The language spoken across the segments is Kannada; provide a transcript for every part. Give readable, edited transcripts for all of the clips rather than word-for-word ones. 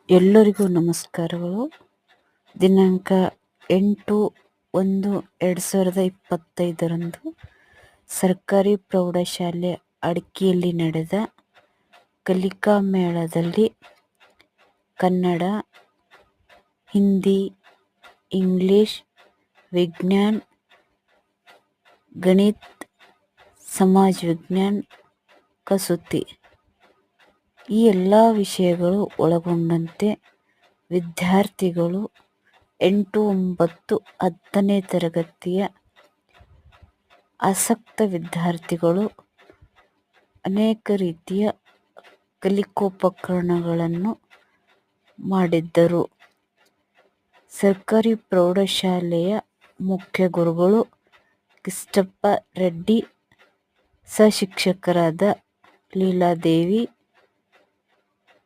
ಎಲ್ಲರಿಗೂ ನಮಸ್ಕಾರಗಳು. ದಿನಾಂಕ 8/1/2025 ಸರ್ಕಾರಿ ಪ್ರೌಢಶಾಲೆ ಅಡ್ಕಿಯಲ್ಲಿ ನಡೆದ ಕಲಿಕಾ ಮೇಳದಲ್ಲಿ ಕನ್ನಡ, ಹಿಂದಿ, ಇಂಗ್ಲಿಷ್, ವಿಜ್ಞಾನ, ಗಣಿತ, ಸಮಾಜ ವಿಜ್ಞಾನ, ಕಸೂತಿ ಈ ಎಲ್ಲ ವಿಷಯಗಳು ಒಳಗೊಂಡಂತೆ ವಿದ್ಯಾರ್ಥಿಗಳು 8, 9, 10ನೇ ತರಗತಿಯ ಆಸಕ್ತ ವಿದ್ಯಾರ್ಥಿಗಳು ಅನೇಕ ರೀತಿಯ ಕಲಿಕೋಪಕರಣಗಳನ್ನು ಮಾಡಿದ್ದರು. ಸರ್ಕಾರಿ ಪ್ರೌಢಶಾಲೆಯ ಮುಖ್ಯ ಗುರುಗಳು ಕಿಷ್ಟಪ್ಪ ರೆಡ್ಡಿ, ಸಹಶಿಕ್ಷಕರಾದ ಲೀಲಾದೇವಿ,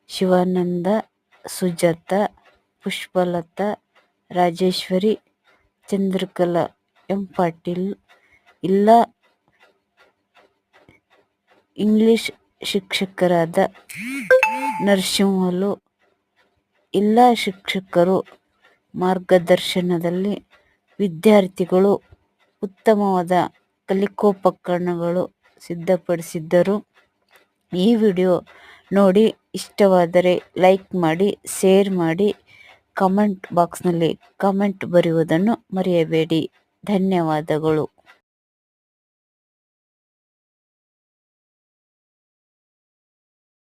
ಶಿವಾನಂದ, ಸುಜಾತ, ಪುಷ್ಪಲತಾ, ರಾಜೇಶ್ವರಿ, ಚಂದ್ರಕಲಾ ಎಂ ಪಾಟೀಲ್, ಇಂಗ್ಲಿಷ್ ಶಿಕ್ಷಕರಾದ ನರಸಿಂಹಲು, ಎಲ್ಲ ಶಿಕ್ಷಕರು ಮಾರ್ಗದರ್ಶನದಲ್ಲಿ ವಿದ್ಯಾರ್ಥಿಗಳು ಉತ್ತಮವಾದ ಕಲಿಕೋಪಕರಣಗಳು ಸಿದ್ಧಪಡಿಸಿದ್ದರು. ಈ ವಿಡಿಯೋ ನೋಡಿ ಇಷ್ಟವಾದರೆ ಲೈಕ್ ಮಾಡಿ, ಶೇರ್ ಮಾಡಿ, ಕಾಮೆಂಟ್ ಬಾಕ್ಸ್ನಲ್ಲಿ ಕಾಮೆಂಟ್ ಬರೆಯುವುದನ್ನು ಮರೆಯಬೇಡಿ. ಧನ್ಯವಾದಗಳು.